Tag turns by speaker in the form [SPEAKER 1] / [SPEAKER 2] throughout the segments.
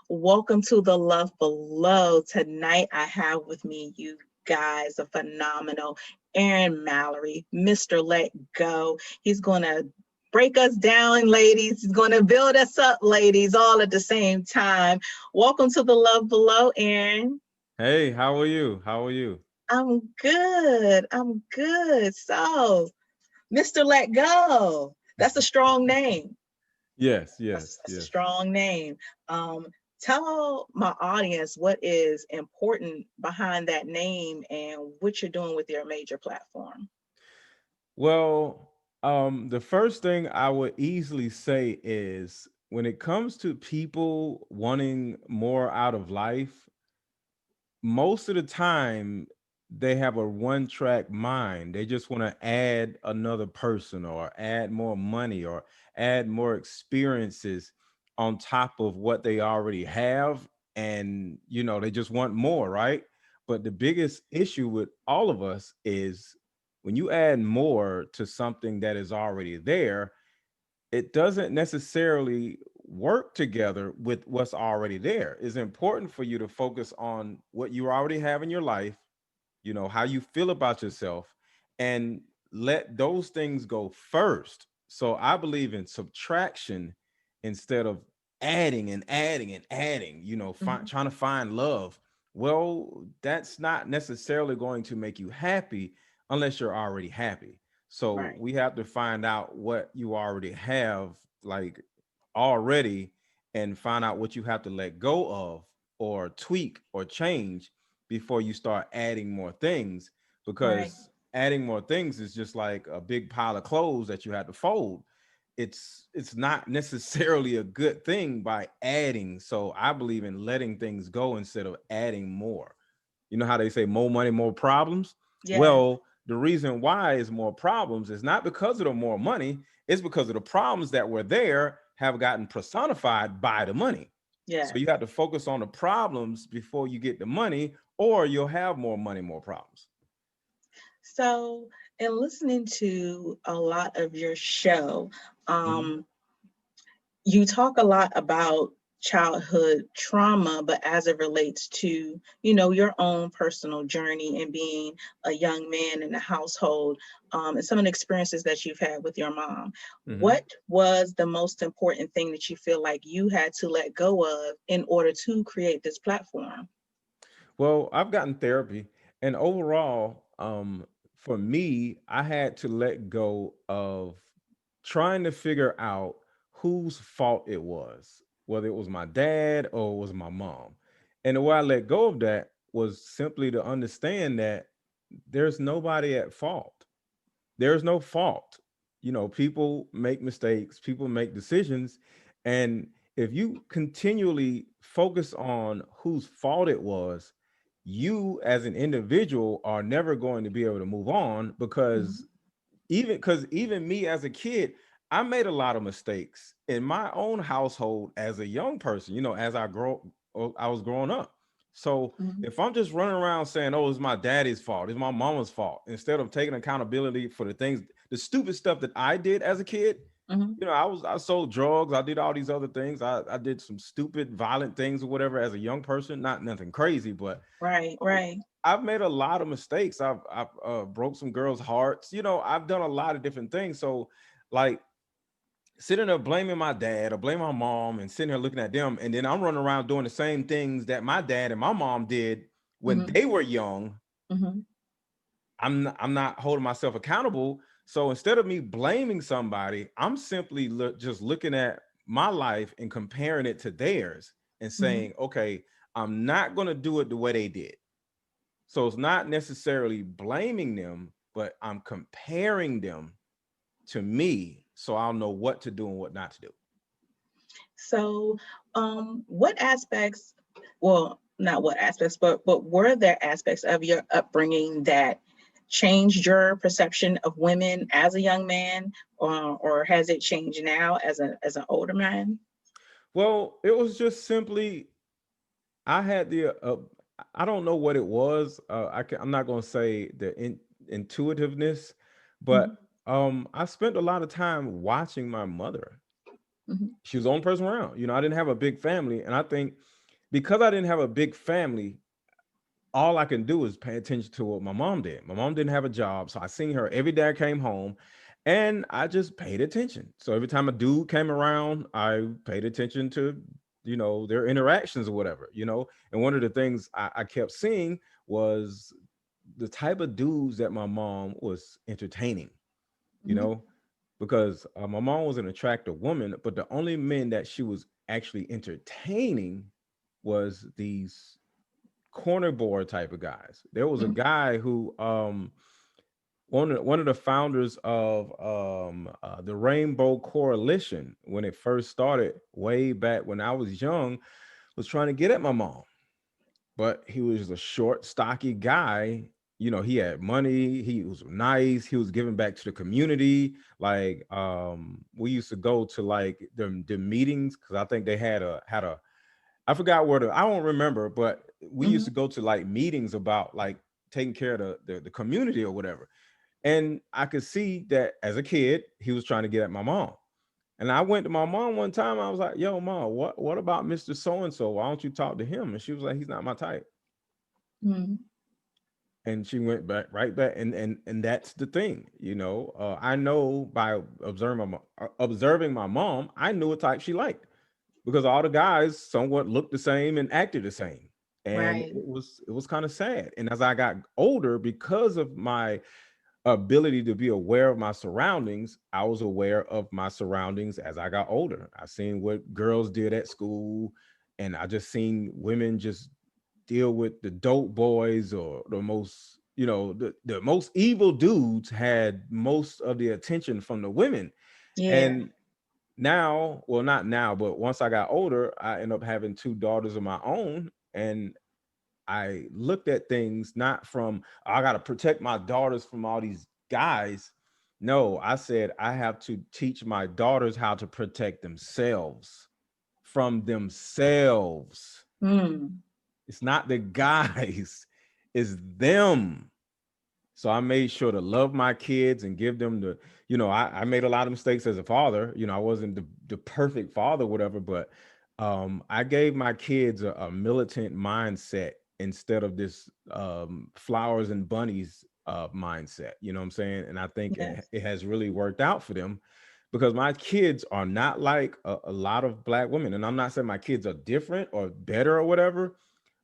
[SPEAKER 1] Welcome to the Love Below. Tonight I have with me you guys a phenomenal Aaron Mallory, Mr. Let Go. He's going to break us down, ladies. He's going to build us up, ladies, all at the same time. Welcome to the Love Below, Aaron.
[SPEAKER 2] Hey, how are you? How are you?
[SPEAKER 1] I'm good. I'm good. So, Mr. Let Go. That's a strong name.
[SPEAKER 2] Yes, yes,
[SPEAKER 1] That's a
[SPEAKER 2] yes.
[SPEAKER 1] strong name. Um, Tell my audience what is important behind that name and what you're doing with your major platform.
[SPEAKER 2] Well, the first thing I would easily say is when it comes to people wanting more out of life, most of the time they have a one track mind. They just want to add another person or add more money or add more experiences on top of what they already have. And, they just want more, right? But the biggest issue with all of us is when you add more to something that is already there, it doesn't necessarily work together with what's already there. It's important for you to focus on what you already have in your life, how you feel about yourself, and let those things go first. So I believe in subtraction instead of adding and adding and adding,
[SPEAKER 1] Mhm.
[SPEAKER 2] trying to find love. Well, that's not necessarily going to make you happy unless you're already happy. So
[SPEAKER 1] Right.
[SPEAKER 2] we have to find out what you already have, like already, and find out what you have to let go of or tweak or change before you start adding more things,
[SPEAKER 1] Right.
[SPEAKER 2] because adding more things is just like a big pile of clothes that you had to fold. It's not necessarily a good thing by adding. So I believe in letting things go instead of adding more. You know how they say more money, more problems?
[SPEAKER 1] Yes.
[SPEAKER 2] Well, the reason why is more problems is not because of the more money, it's because of the problems that were there have gotten personified by the money. So
[SPEAKER 1] Yes.
[SPEAKER 2] you have to focus on the problems before you get the money, or you'll have more money, more problems.
[SPEAKER 1] So, in listening to a lot of your show,
[SPEAKER 2] Mhm.
[SPEAKER 1] um, you talk a lot about childhood trauma, but as it relates to, your own personal journey and being a young man in the household, and some of the experiences that you've had with your mom,
[SPEAKER 2] Mhm.
[SPEAKER 1] what was the most important thing that you feel like you had to let go of in order to create this platform?
[SPEAKER 2] Well, I've gotten therapy, and overall, for me, I had to let go of trying to figure out whose fault it was, whether it was my dad or it was my mom. And the way I let go of that was simply to understand that there's nobody at fault. There's no fault. People make mistakes, people make decisions. And if you continually focus on whose fault it was, you as an individual are never going to be able to move on, because
[SPEAKER 1] Mhm.
[SPEAKER 2] even me as a kid, I made a lot of mistakes in my own household as a young person, as I was growing up. So
[SPEAKER 1] Mhm.
[SPEAKER 2] if I'm just running around saying, "Oh, it's my daddy's fault, it's my mama's fault," instead of taking accountability for the stupid stuff that I did as a kid,
[SPEAKER 1] Mhm.
[SPEAKER 2] I sold drugs, I did all these other things, I did some stupid, violent things or whatever as a young person, not nothing crazy, but
[SPEAKER 1] Right, right.
[SPEAKER 2] I've made a lot of mistakes. I've broke some girls' hearts. I've done a lot of different things. So, like sitting there blaming my dad or blaming my mom and sitting here looking at them, and then I'm running around doing the same things that my dad and my mom did when
[SPEAKER 1] Mhm.
[SPEAKER 2] they were young.
[SPEAKER 1] Mhm.
[SPEAKER 2] I'm not holding myself accountable. So instead of me blaming somebody, I'm simply just looking at my life and comparing it to theirs and
[SPEAKER 1] Mhm.
[SPEAKER 2] saying, okay, I'm not going to do it the way they did. So it's not necessarily blaming them, but I'm comparing them to me so I'll know what to do and what not to do.
[SPEAKER 1] So, what aspects, well, not what aspects, but were there aspects of your upbringing that changed your perception of women as a young man, or has it changed now as an older man?
[SPEAKER 2] Well, it was just simply I had I don't know what it was. I'm not going to say the intuitiveness, but
[SPEAKER 1] Mhm.
[SPEAKER 2] I spent a lot of time watching my mother.
[SPEAKER 1] Mm-hmm.
[SPEAKER 2] She was the only person around. I didn't have a big family. And I think because I didn't have a big family, all I can do is pay attention to what my mom did. My mom didn't have a job, so I seen her every day I came home, and I just paid attention. So every time a dude came around, I paid attention to, their interactions or whatever, And one of the things I kept seeing was the type of dudes that my mom was entertaining, you
[SPEAKER 1] Mm-hmm.
[SPEAKER 2] know, because my mom was an attractive woman, but the only men that she was actually entertaining was these corner board type of guys. There was a
[SPEAKER 1] Mm-hmm.
[SPEAKER 2] guy who one of the founders of the Rainbow Coalition, when it first started way back when I was young, was trying to get at my mom. But he was a short, stocky guy. He had money, he was nice, he was giving back to the community. Like we used to go to like the meetings because I think they had a I forgot I don't remember, but we used
[SPEAKER 1] Mm-hmm.
[SPEAKER 2] to go to like meetings about like taking care of the community or whatever. And I could see that as a kid, he was trying to get at my mom. And I went to my mom one time. I was like, "Yo, mom, what about Mr. So and so? Why don't you talk to him?" And she was like, "He's not my type."
[SPEAKER 1] Mm-hmm.
[SPEAKER 2] And she went back right back, and that's the thing, I know by observing my mom, I knew what type she liked because all the guys somewhat looked the same and acted the same. And
[SPEAKER 1] Right.
[SPEAKER 2] it was kind of sad. And as I got older, because of my ability to be aware of my surroundings, I was aware of my surroundings as I got older. I seen what girls did at school, and I just seen women just deal with the dope boys or the most, the most evil dudes had most of the attention from the women.
[SPEAKER 1] Yeah.
[SPEAKER 2] And now, well, not now, but once I got older, I ended up having two daughters of my own. And I looked at things not from, I got to protect my daughters from all these guys. No, I said, I have to teach my daughters how to protect themselves from themselves.
[SPEAKER 1] Mm.
[SPEAKER 2] It's not the guys, it's them. So I made sure to love my kids and give them I made a lot of mistakes as a father. I wasn't the perfect father, whatever, but I gave my kids a militant mindset instead of this flowers and bunnies mindset. You know what I'm saying? And I think
[SPEAKER 1] Yes.
[SPEAKER 2] it has really worked out for them because my kids are not like a lot of black women. And I'm not saying my kids are different or better or whatever,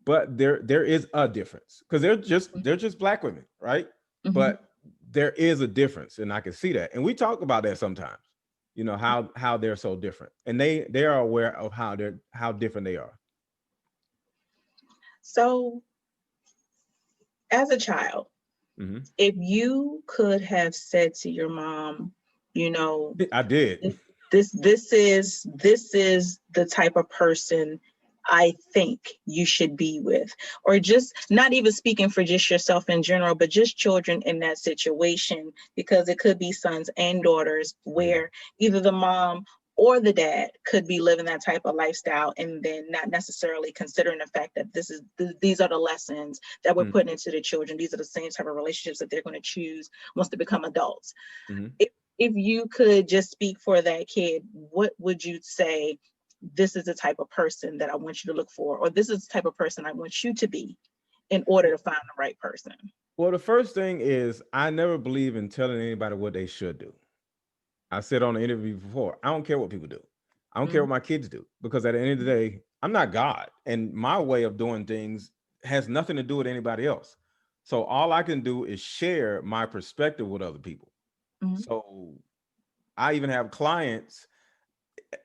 [SPEAKER 2] but there is a difference because they're just black women, right?
[SPEAKER 1] Mm-hmm.
[SPEAKER 2] But there is a difference, and I can see that, and we talk about that sometimes. How they're so different, and they are aware of how different they are.
[SPEAKER 1] So, as a child,
[SPEAKER 2] Hmm.
[SPEAKER 1] if you could have said to your mom, you know,
[SPEAKER 2] I did.
[SPEAKER 1] this is the type of person I think you should be with, or just not even speaking for just yourself in general, but just children in that situation, because it could be sons and daughters
[SPEAKER 2] Yeah.
[SPEAKER 1] where either the mom or the dad could be living that type of lifestyle and then not necessarily considering the fact that these are the lessons that we're putting into the children. These are the same type of relationships that they're going to choose once they become adults.
[SPEAKER 2] Mm-hmm.
[SPEAKER 1] If you could just speak for that kid, what would you say? This is the type of person that I want you to look for, or this is the type of person I want you to be in order to find the right person.
[SPEAKER 2] Well, the first thing is I never believe in telling anybody what they should do. I said on the interview before, I don't care what people do. I don't care
[SPEAKER 1] Mm-hmm.
[SPEAKER 2] what my kids do because at the end of the day, I'm not God, and my way of doing things has nothing to do with anybody else. So all I can do is share my perspective with other people.
[SPEAKER 1] Mm-hmm.
[SPEAKER 2] So I even have clients.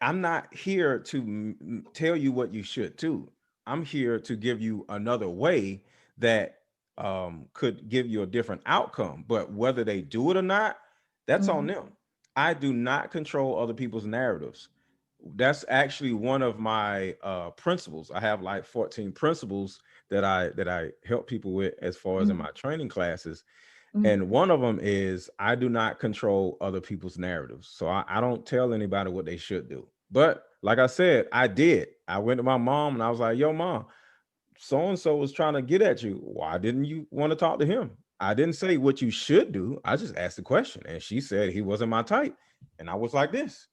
[SPEAKER 2] I'm not here to tell you what you should do. I'm here to give you another way that could give you a different outcome. But whether they do it or not, that's on
[SPEAKER 1] Mm-hmm.
[SPEAKER 2] them. I do not control other people's narratives. That's actually one of my principles. I have like 14 principles that I help people with as far as in
[SPEAKER 1] Mm-hmm.
[SPEAKER 2] my training classes,
[SPEAKER 1] Mm-hmm.
[SPEAKER 2] and one of them is I do not control other people's narratives. So I don't tell anybody what they should do. But like I said, I did. I went to my mom and I was like, yo, mom, so and so was trying to get at you. Why didn't you want to talk to him? I didn't say what you should do. I just asked the question. And she said he wasn't my type. And I was like this.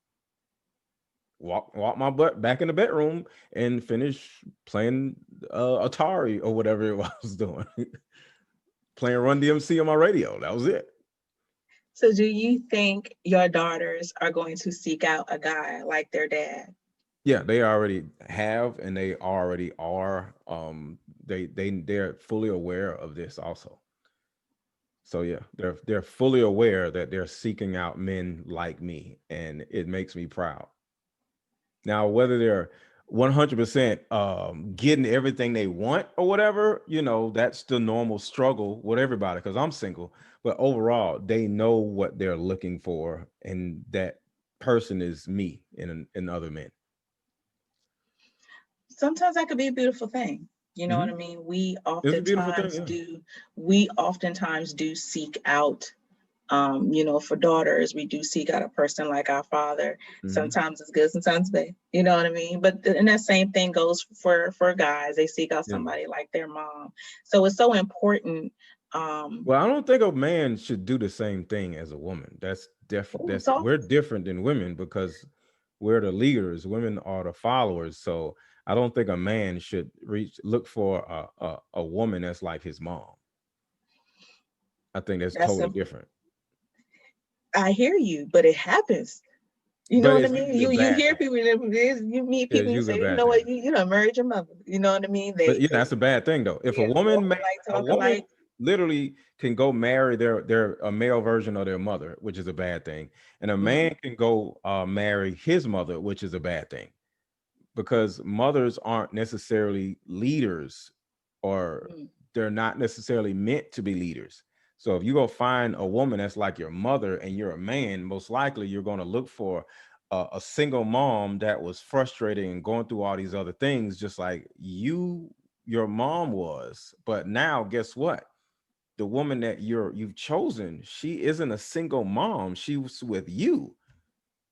[SPEAKER 2] walk my butt back in the bedroom and finish playing Atari or whatever it was doing. Playing Run DMC on my radio. That was it.
[SPEAKER 1] So do you think your daughters are going to seek out a guy like their dad?
[SPEAKER 2] Yeah, they already have, and they already are. They're fully aware of this also. So yeah, they're fully aware that they're seeking out men like me, and it makes me proud. Now, whether they're 100% getting everything they want or whatever, that's the normal struggle with everybody because I'm single. But overall, they know what they're looking for, and that person is me in other men.
[SPEAKER 1] Sometimes that could be a beautiful thing. You know what I
[SPEAKER 2] Hmm.
[SPEAKER 1] mean?
[SPEAKER 2] It's a beautiful thing, yeah.
[SPEAKER 1] We oftentimes do seek out, for daughters, we do seek out a person like our father.
[SPEAKER 2] Hmm.
[SPEAKER 1] Sometimes it's good, sometimes bad. You know what I mean? But and that same thing goes for guys. They seek out
[SPEAKER 2] Yeah.
[SPEAKER 1] somebody like their mom. So it's so important. Um,
[SPEAKER 2] Well, I don't think a man should do the same thing as a woman. That's different.
[SPEAKER 1] ooh,
[SPEAKER 2] That's
[SPEAKER 1] talk.
[SPEAKER 2] We're different than women because we're the leaders. Women are the followers. So I don't think a man should look for a woman that's like his mom. I think that's
[SPEAKER 1] That's
[SPEAKER 2] totally
[SPEAKER 1] a,
[SPEAKER 2] different.
[SPEAKER 1] I hear you, but it happens. You know
[SPEAKER 2] But
[SPEAKER 1] what I
[SPEAKER 2] it's
[SPEAKER 1] mean?
[SPEAKER 2] usually a
[SPEAKER 1] You
[SPEAKER 2] bad
[SPEAKER 1] hear
[SPEAKER 2] thing.
[SPEAKER 1] people, you meet
[SPEAKER 2] Yeah,
[SPEAKER 1] people,
[SPEAKER 2] it's
[SPEAKER 1] you
[SPEAKER 2] usually a
[SPEAKER 1] say, you
[SPEAKER 2] bad
[SPEAKER 1] know what,
[SPEAKER 2] thing.
[SPEAKER 1] you done married your mother. You know what I mean?
[SPEAKER 2] But yeah, that's a bad thing though. If a
[SPEAKER 1] Yeah, walk
[SPEAKER 2] woman
[SPEAKER 1] alike,
[SPEAKER 2] a
[SPEAKER 1] talk
[SPEAKER 2] woman
[SPEAKER 1] alike.
[SPEAKER 2] literally can go marry their a male version of their mother, which is a bad thing, and a
[SPEAKER 1] Mhm,
[SPEAKER 2] man can go marry his mother, which is a bad thing. Because mothers aren't necessarily leaders, or
[SPEAKER 1] mhm,
[SPEAKER 2] they're not necessarily meant to be leaders. So if you go find a woman that's like your mother and you're a man, most likely you're going to look for a single mom that was frustrated and going through all these other things, just like your mom was. But now, guess what? The woman that you've chosen, she isn't a single mom. She was with you.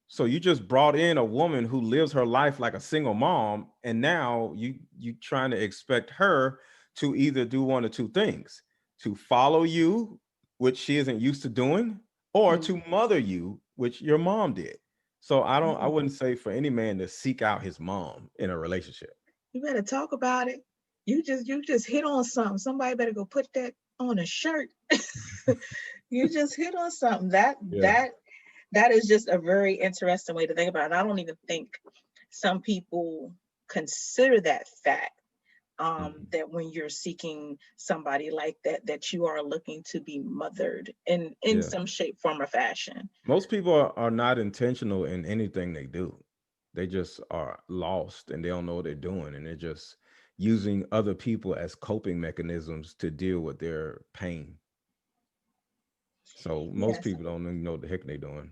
[SPEAKER 2] So you just brought in a woman who lives her life like a single mom, and now you trying to expect her to either do one or two things: to follow you, which she isn't used to doing, or
[SPEAKER 1] mhm,
[SPEAKER 2] to mother you, which your mom did. So I
[SPEAKER 1] mhm.
[SPEAKER 2] wouldn't say for any man to seek out his mom in a relationship.
[SPEAKER 1] You better talk about it. You just hit on something. Somebody better go put that on a shirt. You just hit on something.
[SPEAKER 2] Yeah.
[SPEAKER 1] That is just a very interesting way to think about it. I don't even think some people consider that fact.
[SPEAKER 2] Mhm.
[SPEAKER 1] That when you're seeking somebody like that, that you are looking to be mothered in
[SPEAKER 2] Yeah.
[SPEAKER 1] some shape, form, or fashion.
[SPEAKER 2] Most people are not intentional in anything they do. They just are lost and they don't know what they're doing. And they're just using other people as coping mechanisms to deal with their pain. So most
[SPEAKER 1] Yes,
[SPEAKER 2] people don't even know what the heck they're doing.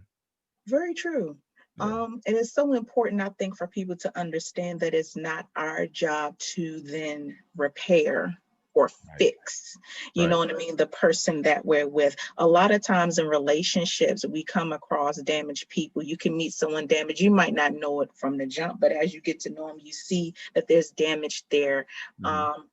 [SPEAKER 1] very true.
[SPEAKER 2] Yeah.
[SPEAKER 1] And it's so important, I think, for people to understand that it's not our job to then repair or
[SPEAKER 2] Right.
[SPEAKER 1] fix, you know
[SPEAKER 2] Right.
[SPEAKER 1] what I mean, the person that we're with. A lot of times in relationships, we come across damaged people. You can meet someone damaged. You might not know it from the jump, but as you get to know them, you see that there's damage there.
[SPEAKER 2] Mhm.
[SPEAKER 1] Um,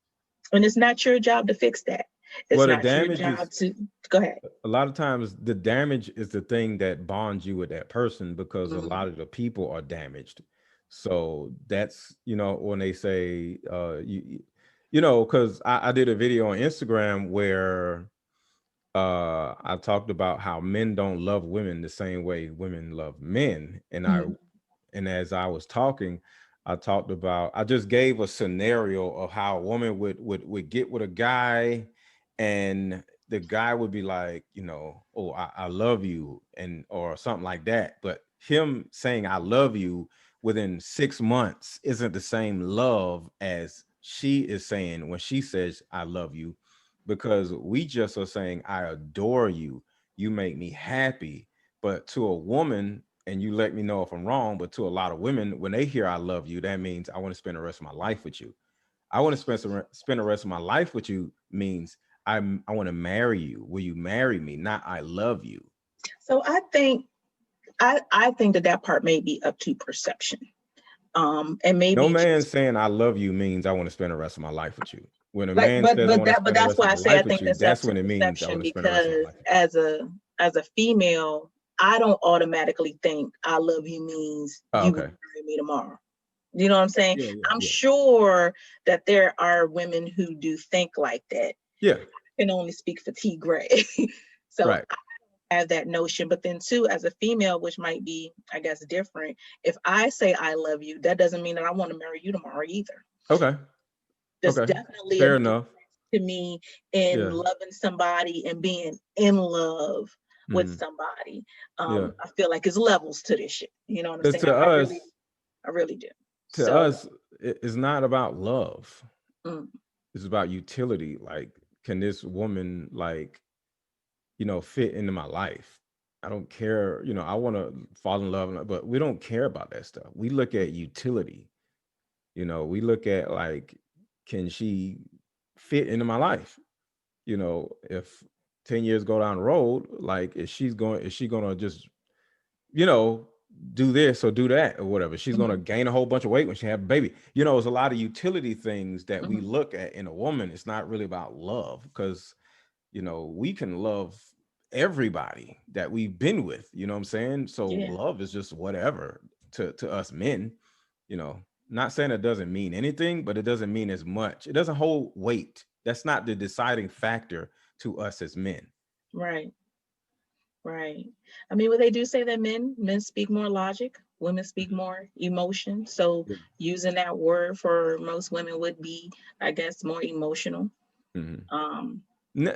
[SPEAKER 1] and it's not your job to fix that. It's
[SPEAKER 2] Well, the
[SPEAKER 1] not your
[SPEAKER 2] damage
[SPEAKER 1] job
[SPEAKER 2] is
[SPEAKER 1] to go ahead.
[SPEAKER 2] a lot of times the damage is the thing that bonds you with that person because a
[SPEAKER 1] Mhm,
[SPEAKER 2] lot of the people are damaged. So that's, when they say because I did a video on Instagram where I talked about how men don't love women the same way women love men.
[SPEAKER 1] mhm,
[SPEAKER 2] And as I was talking, I just gave a scenario of how a woman would get with a guy, and the guy would be like, oh, I love you, and or something like that. But him saying I love you within 6 months isn't the same love as she is saying when she says I love you, because we just are saying I adore you, you make me happy. But to a woman, and you let me know if I'm wrong, but to a lot of women, when they hear I love you, that means I want to spend the rest of my life with you. I want to spend the rest of my life with you means I want to marry you. Will you marry me? Not I love you.
[SPEAKER 1] So I think that part may be up to perception. And
[SPEAKER 2] No
[SPEAKER 1] maybe
[SPEAKER 2] man
[SPEAKER 1] just
[SPEAKER 2] saying I love you means I want to spend the rest of my life with you. When a
[SPEAKER 1] like,
[SPEAKER 2] man says I want to
[SPEAKER 1] but
[SPEAKER 2] spend the
[SPEAKER 1] that's
[SPEAKER 2] rest of
[SPEAKER 1] why I
[SPEAKER 2] my
[SPEAKER 1] say I
[SPEAKER 2] life with
[SPEAKER 1] think
[SPEAKER 2] you,
[SPEAKER 1] that's up
[SPEAKER 2] that's
[SPEAKER 1] to
[SPEAKER 2] when it means I
[SPEAKER 1] perception,
[SPEAKER 2] want to spend the rest of my
[SPEAKER 1] because
[SPEAKER 2] life with you.
[SPEAKER 1] as a female, I don't automatically think I love you means
[SPEAKER 2] Oh,
[SPEAKER 1] you will
[SPEAKER 2] okay.
[SPEAKER 1] marry me tomorrow. You know what I'm saying?
[SPEAKER 2] Yeah, yeah,
[SPEAKER 1] I'm
[SPEAKER 2] yeah.
[SPEAKER 1] sure that there are women who do think like that.
[SPEAKER 2] Yeah,
[SPEAKER 1] I can only speak for T Gray. So
[SPEAKER 2] right.
[SPEAKER 1] I have that notion. But then too, as a female, which might be, I guess, different, if I say I love you, that doesn't mean that I want to marry you tomorrow either.
[SPEAKER 2] Okay.
[SPEAKER 1] There's
[SPEAKER 2] Okay.
[SPEAKER 1] definitely a
[SPEAKER 2] Fair
[SPEAKER 1] difference
[SPEAKER 2] enough.
[SPEAKER 1] to me in
[SPEAKER 2] Yeah.
[SPEAKER 1] loving somebody and being in love with
[SPEAKER 2] Mm,
[SPEAKER 1] somebody.
[SPEAKER 2] yeah.
[SPEAKER 1] I feel like it's levels to this shit. You know what I'm
[SPEAKER 2] Because
[SPEAKER 1] saying? I really do.
[SPEAKER 2] to
[SPEAKER 1] So,
[SPEAKER 2] us, it's not about love.
[SPEAKER 1] mm,
[SPEAKER 2] It's about utility. Like, can this woman like, fit into my life? I don't care. I want to fall in love, but we don't care about that stuff. We look at utility. We look at like, can she fit into my life? If 10 years go down the road, like, is she gonna just, you know, do this or do that or whatever? She's gonna
[SPEAKER 1] mhm,
[SPEAKER 2] gain a whole bunch of weight when she have a baby. It's a lot of utility things that we
[SPEAKER 1] mhm.
[SPEAKER 2] look at in a woman. It's not really about love, because we can love everybody that we've been with, you know what I'm saying? So
[SPEAKER 1] Yeah,
[SPEAKER 2] love is just whatever to us men, you know. Not saying it doesn't mean anything, but it doesn't mean as much. It doesn't hold weight. That's not the deciding factor to us as men.
[SPEAKER 1] right, right. I mean, well, they do say that men speak more logic, women speak more emotion. So
[SPEAKER 2] Yeah.
[SPEAKER 1] using that word for most women would be, I guess, more emotional.
[SPEAKER 2] Mhm.
[SPEAKER 1] Um,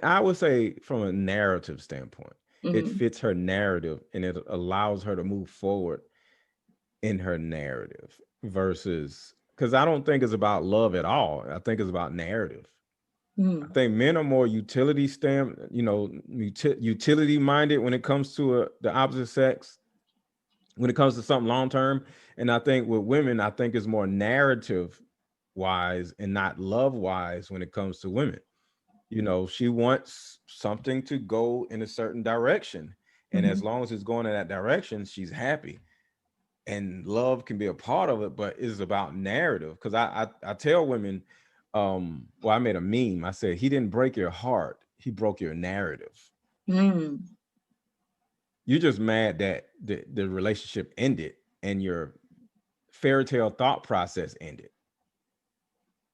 [SPEAKER 2] I would say from a narrative standpoint, it
[SPEAKER 1] mhm,
[SPEAKER 2] fits her narrative and it allows her to move forward in her narrative versus, because I don't think it's about love at all. I think it's about narrative. I
[SPEAKER 1] mhm,
[SPEAKER 2] think men are more utility minded when it comes to the opposite sex, when it comes to something long term. And I think with women, I think it's more narrative wise and not love wise when it comes to women. She wants something to go in a certain direction. And as
[SPEAKER 1] mhm,
[SPEAKER 2] long as it's going in that direction, she's happy. And love can be a part of it, but it's about narrative. Because I tell women, well, I made a meme. I said, he didn't break your heart, he broke your narrative.
[SPEAKER 1] mhm.
[SPEAKER 2] You're just mad that the relationship ended and your fairy tale thought process ended.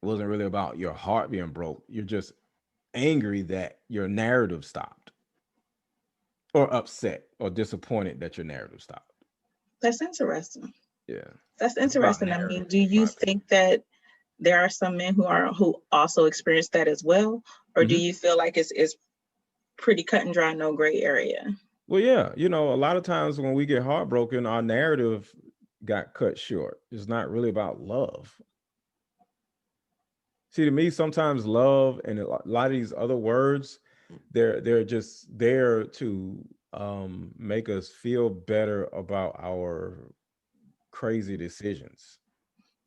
[SPEAKER 2] It wasn't really about your heart being broke. You're just angry that your narrative stopped, or upset or disappointed that your narrative stopped.
[SPEAKER 1] That's interesting.
[SPEAKER 2] Yeah.
[SPEAKER 1] That's
[SPEAKER 2] It's about
[SPEAKER 1] interesting. I mean,
[SPEAKER 2] narrative,
[SPEAKER 1] do
[SPEAKER 2] in my
[SPEAKER 1] you
[SPEAKER 2] opinion.
[SPEAKER 1] think that there are some men who also experience that as well, or do
[SPEAKER 2] Mhm.
[SPEAKER 1] you feel like it's pretty cut and dry, no gray area?
[SPEAKER 2] Well, yeah, a lot of times when we get heartbroken, our narrative got cut short. It's not really about love. See, to me, sometimes love and a lot of these other words, they're just there to make us feel better about our crazy decisions.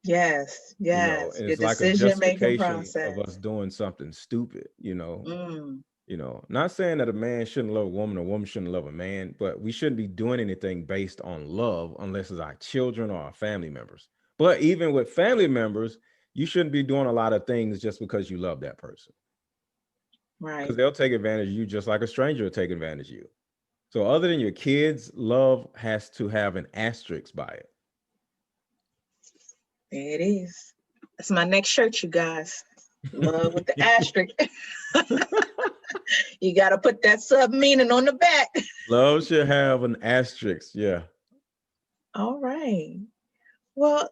[SPEAKER 1] Yes, yes.
[SPEAKER 2] And
[SPEAKER 1] Your
[SPEAKER 2] it's like a
[SPEAKER 1] decision making
[SPEAKER 2] justification of
[SPEAKER 1] process.
[SPEAKER 2] us doing something stupid.
[SPEAKER 1] Mm,
[SPEAKER 2] Not saying that a man shouldn't love a woman, or a woman shouldn't love a man, but we shouldn't be doing anything based on love unless it's our children or our family members. But even with family members, you shouldn't be doing a lot of things just because you love that person, because
[SPEAKER 1] right.
[SPEAKER 2] they'll take advantage of you just like a stranger will take advantage of you. So, other than your kids, love has to have an asterisk by it.
[SPEAKER 1] There it is. That's my next shirt, you guys. Love with the asterisk. You got to put that sub meaning on the back.
[SPEAKER 2] Love should have an asterisk. Yeah.
[SPEAKER 1] All right. Well,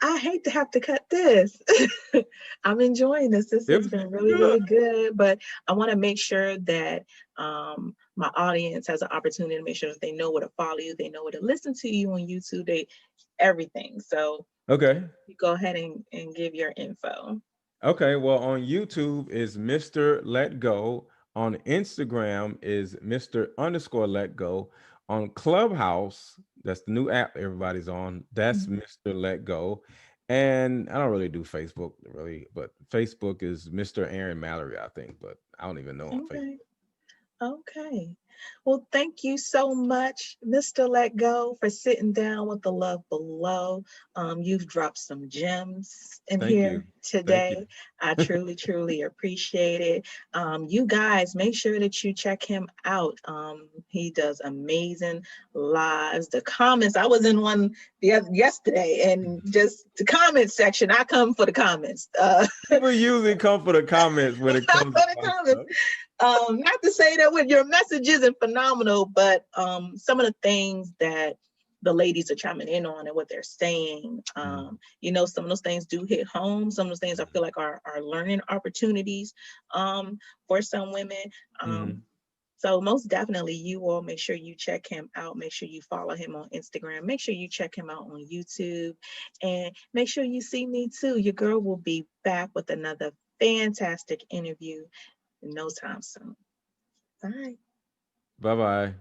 [SPEAKER 1] I hate to have to cut this. I'm enjoying this. This
[SPEAKER 2] It
[SPEAKER 1] has
[SPEAKER 2] was
[SPEAKER 1] been
[SPEAKER 2] pretty
[SPEAKER 1] really,
[SPEAKER 2] good.
[SPEAKER 1] really good. But I want to make sure that my audience has an opportunity to make sure that they know where to follow you, they know where to listen to you on YouTube, they everything. So
[SPEAKER 2] Okay.
[SPEAKER 1] you go ahead and give your info.
[SPEAKER 2] Okay, well, on YouTube is Mr. Let Go. On Instagram is Mr. underscore Let Go. On Clubhouse, that's the new app everybody's on. That's
[SPEAKER 1] Mhm.
[SPEAKER 2] Mr. Let Go. And I don't really do Facebook, really, but Facebook is Mr. Aaron Mallory, I think, but I don't even know on Facebook.
[SPEAKER 1] Okay. Okay. Well, thank you so much, Mr. Let Go, for sitting down with the love below. You've dropped some gems in
[SPEAKER 2] Thank you.
[SPEAKER 1] here
[SPEAKER 2] Thank you.
[SPEAKER 1] today. I truly, truly appreciate it. You guys, make sure that you check him out. He does amazing lives. The comments, I was in one yesterday, and just the comment section, I come for the comments.
[SPEAKER 2] People usually come for the comments when it comes to
[SPEAKER 1] for the
[SPEAKER 2] my
[SPEAKER 1] comments.
[SPEAKER 2] stuff.
[SPEAKER 1] Not to say that with your message isn't phenomenal, but some of the things that the ladies are chiming in on and what they're saying, some of those things do hit home. Some of those things I feel like are learning opportunities for some women.
[SPEAKER 2] Mhm.
[SPEAKER 1] So most definitely, you all make sure you check him out. Make sure you follow him on Instagram. Make sure you check him out on YouTube, and make sure you see me too. Your girl will be back with another fantastic interview in no time soon. Bye.
[SPEAKER 2] Bye-bye.